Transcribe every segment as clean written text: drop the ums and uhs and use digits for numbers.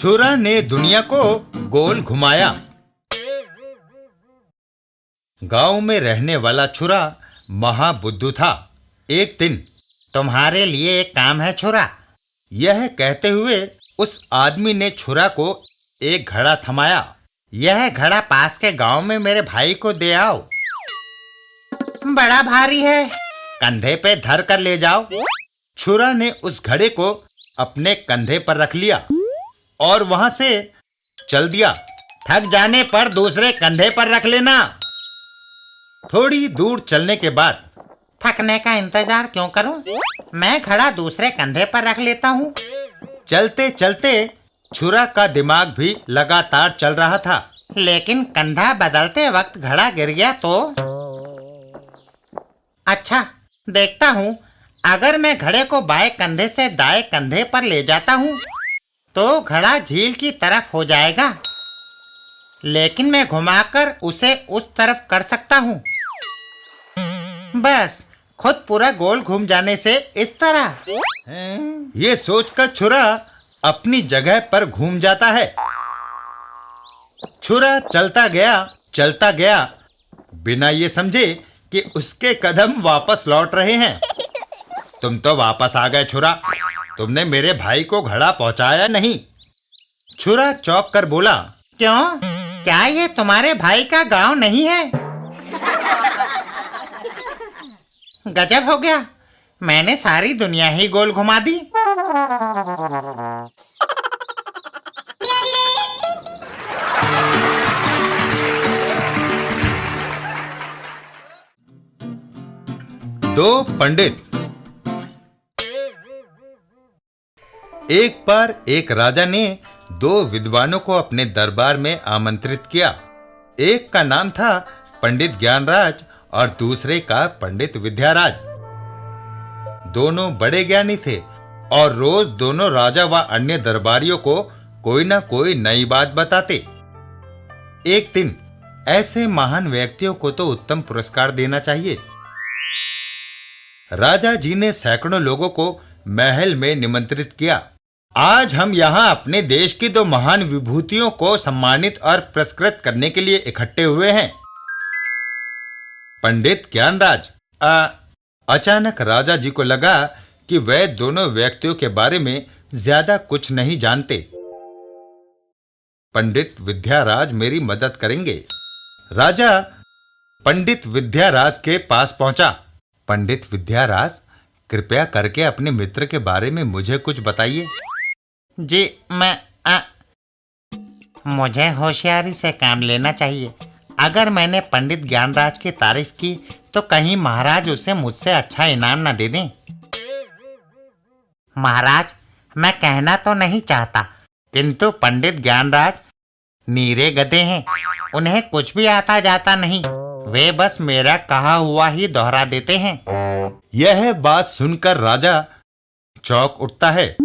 छुरा ने दुनिया को गोल घुमाया। गांव में रहने वाला छुरा महाबुद्धू था। एक दिन, तुम्हारे लिए एक काम है छुरा, यह कहते हुए उस आदमी ने छुरा को एक घड़ा थमाया। यह घड़ा पास के गांव में मेरे भाई को दे आओ। बड़ा भारी है, कंधे पे धर कर ले जाओ। छुरा ने उस घड़े को अपने कंधे पर रख लिया और वहां से चल दिया। थक जाने पर दूसरे कंधे पर रख लेना। थोड़ी दूर चलने के बाद, थकने का इंतजार क्यों करूं? मैं घड़ा दूसरे कंधे पर रख लेता हूं। चलते चलते छुरा का दिमाग भी लगातार चल रहा था, लेकिन कंधा बदलते वक्त घड़ा गिर गया तो अच्छा, देखता हूं, अगर मैं घड़े को बाएं कंधे से दाएं कंधे पर ले जाता हूं तो घड़ा झील की तरफ हो जाएगा, लेकिन मैं घुमाकर उसे उस तरफ कर सकता हूं। बस खुद पूरा गोल घूम जाने से इस तरह। ये सोचकर छुरा अपनी जगह पर घूम जाता है। छुरा चलता गया बिना ये समझे कि उसके कदम वापस लौट रहे हैं। तुम तो वापस आ गए छुरा, तुमने मेरे भाई को घड़ा पहुंचाया नहीं। छुरा चौंक कर बोला, क्यों? क्या ये तुम्हारे भाई का गांव नहीं है? गजब हो गया, मैंने सारी दुनिया ही गोल घुमा दी। दो पंडित। एक बार एक राजा ने दो विद्वानों को अपने दरबार में आमंत्रित किया। एक का नाम था पंडित ज्ञानराज और दूसरे का पंडित विद्याराज। दोनों बड़े ज्ञानी थे और रोज दोनों राजा व अन्य दरबारियों को कोई ना कोई नई बात बताते। एक दिन, ऐसे महान व्यक्तियों को तो उत्तम पुरस्कार देना चाहिए। राजा जी ने सैकड़ों लोगों को महल में निमंत्रित किया। आज हम यहाँ अपने देश की दो महान विभूतियों को सम्मानित और पुरस्कृत करने के लिए इकट्ठे हुए हैं। पंडित ज्ञानराज। अचानक राजा जी को लगा कि वे दोनों व्यक्तियों के बारे में ज्यादा कुछ नहीं जानते। पंडित विद्याराज मेरी मदद करेंगे। राजा पंडित विद्याराज के पास पहुंचा। पंडित विद्याराज, कृपया करके अपने मित्र के बारे में मुझे कुछ बताइए। जी, मुझे होशियारी से काम लेना चाहिए। अगर मैंने पंडित ज्ञानराज की तारीफ की तो कहीं महाराज उसे मुझसे अच्छा इनाम न दे दें। महाराज, मैं कहना तो नहीं चाहता, किंतु पंडित ज्ञानराज नीरे गधे हैं। उन्हें कुछ भी आता जाता नहीं, वे बस मेरा कहा हुआ ही दोहरा देते हैं। यह बात सुनकर राजा चौंक उठता है।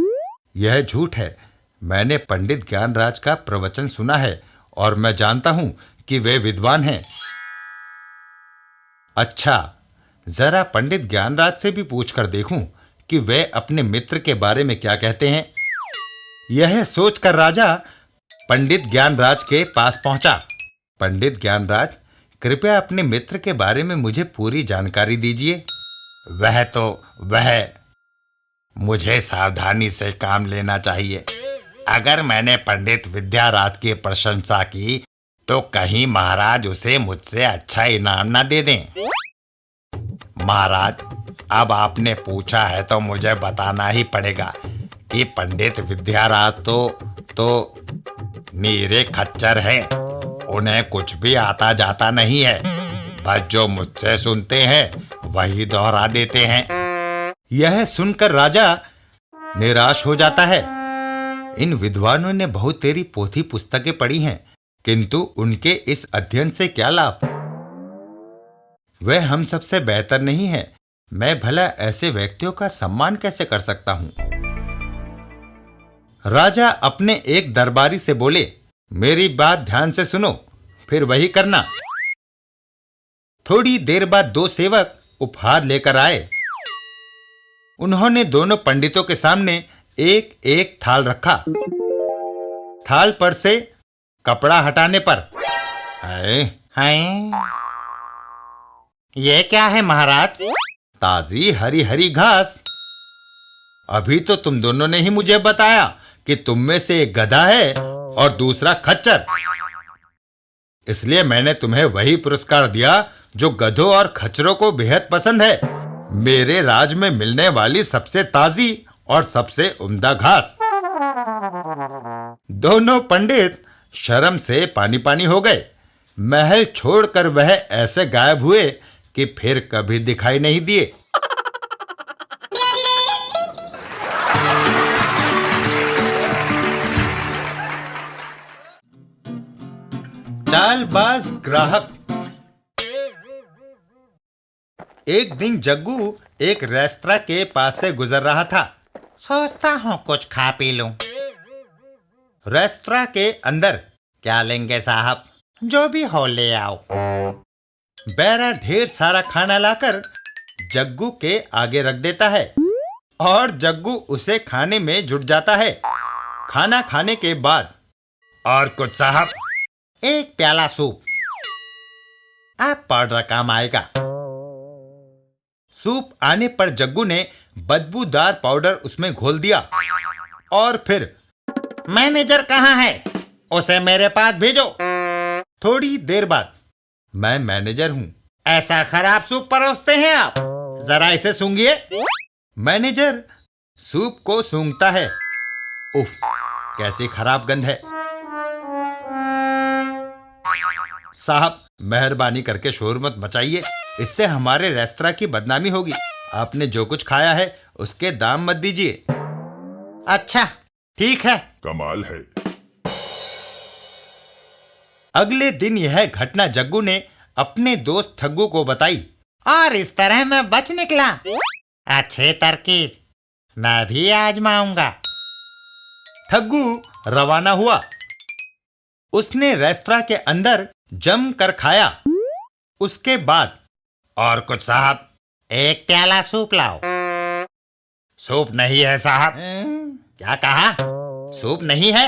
यह झूठ है। मैंने पंडित ज्ञानराज का प्रवचन सुना है और मैं जानता हूं कि वे विद्वान हैं। अच्छा, जरा पंडित ज्ञानराज से भी पूछकर देखूं कि वे अपने मित्र के बारे में क्या कहते हैं। यह सोचकर राजा पंडित ज्ञानराज के पास पहुंचा। पंडित ज्ञानराज, कृपया अपने मित्र के बारे में मुझे पूरी जानकारी दीजिए। वह मुझे सावधानी से काम लेना चाहिए। अगर मैंने पंडित विद्याराज की प्रशंसा की तो कहीं महाराज उसे मुझसे अच्छा इनाम ना दे दें। महाराज, अब आपने पूछा है तो मुझे बताना ही पड़ेगा कि पंडित विद्याराज तो नीरे खच्चर हैं। उन्हें कुछ भी आता जाता नहीं है, बस जो मुझसे सुनते हैं वही दोहरा देते हैं। यह सुनकर राजा निराश हो जाता है। इन विद्वानों ने बहुत तेरी पोथी पुस्तकें पढ़ी हैं, किंतु उनके इस अध्ययन से क्या लाभ? वे हम सबसे बेहतर नहीं है। मैं भला ऐसे व्यक्तियों का सम्मान कैसे कर सकता हूं? राजा अपने एक दरबारी से बोले, मेरी बात ध्यान से सुनो, फिर वही करना। थोड़ी देर बाद दो सेवक उपहार लेकर आए। उन्होंने दोनों पंडितों के सामने एक एक थाल रखा। थाल पर से कपड़ा हटाने पर। हाय हाय, ये क्या है महाराज? ताजी हरी हरी घास। अभी तो तुम दोनों ने ही मुझे बताया कि तुम में से एक गधा है और दूसरा खच्चर, इसलिए मैंने तुम्हें वही पुरस्कार दिया जो गधों और खच्चरों को बेहद पसंद है, मेरे राज में मिलने वाली सबसे ताजी और सबसे उम्दा घास। दोनों पंडित शर्म से पानी पानी हो गए। महल छोड़कर वह ऐसे गायब हुए कि फिर कभी दिखाई नहीं दिए। चालबाज ग्राहक। एक दिन जग्गू एक रेस्तरां के पास से गुजर रहा था। सोचता हूं कुछ खा पी लूं। रेस्तरां के अंदर, क्या लेंगे साहब? जो भी हो ले आओ। बैरा ढेर सारा खाना लाकर जग्गू के आगे रख देता है और जग्गू उसे खाने में जुट जाता है। खाना खाने के बाद, और कुछ साहब? एक प्याला सूप। आप पाउडर काम आएगा। सूप आने पर जग्गू ने बदबूदार पाउडर उसमें घोल दिया और फिर, मैनेजर कहाँ है? उसे मेरे पास भेजो। थोड़ी देर बाद, मैं मैनेजर हूं। ऐसा खराब सूप परोसते हैं आप? जरा इसे सूंघिए। मैनेजर सूप को सूंघता है। उफ, कैसी खराब गंध है। साहब, मेहरबानी करके शोर मत मचाइए, इससे हमारे रेस्तरां की बदनामी होगी। आपने जो कुछ खाया है उसके दाम मत दीजिए। अच्छा ठीक है। कमाल है। अगले दिन यह घटना जग्गू ने अपने दोस्त ठग्गू को बताई और इस तरह मैं बच निकला। अच्छी तरकीब, मैं भी आजमाऊंगा। ठग्गू रवाना हुआ। उसने रेस्तरां के अंदर जम कर खाया। उसके बाद, और कुछ साहब? एक प्याला सूप लाओ। सूप नहीं है साहब। क्या कहा? सूप नहीं है?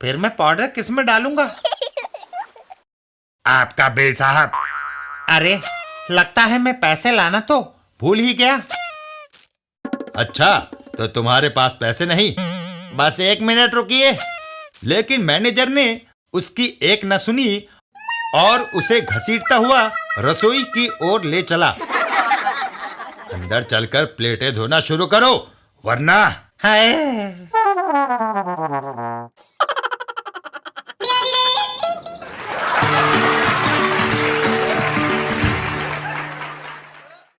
फिर मैं पाउडर किस में डालूंगा? आपका बिल साहब। अरे, लगता है मैं पैसे लाना तो भूल ही गया। अच्छा, तो तुम्हारे पास पैसे नहीं? बस 1 मिनट रुकिए। लेकिन मैनेजर ने उसकी एक न सुनी और उसे घसीटता हुआ रसोई की ओर ले चला। अंदर चलकर प्लेटें धोना शुरू करो, वरना। हाय।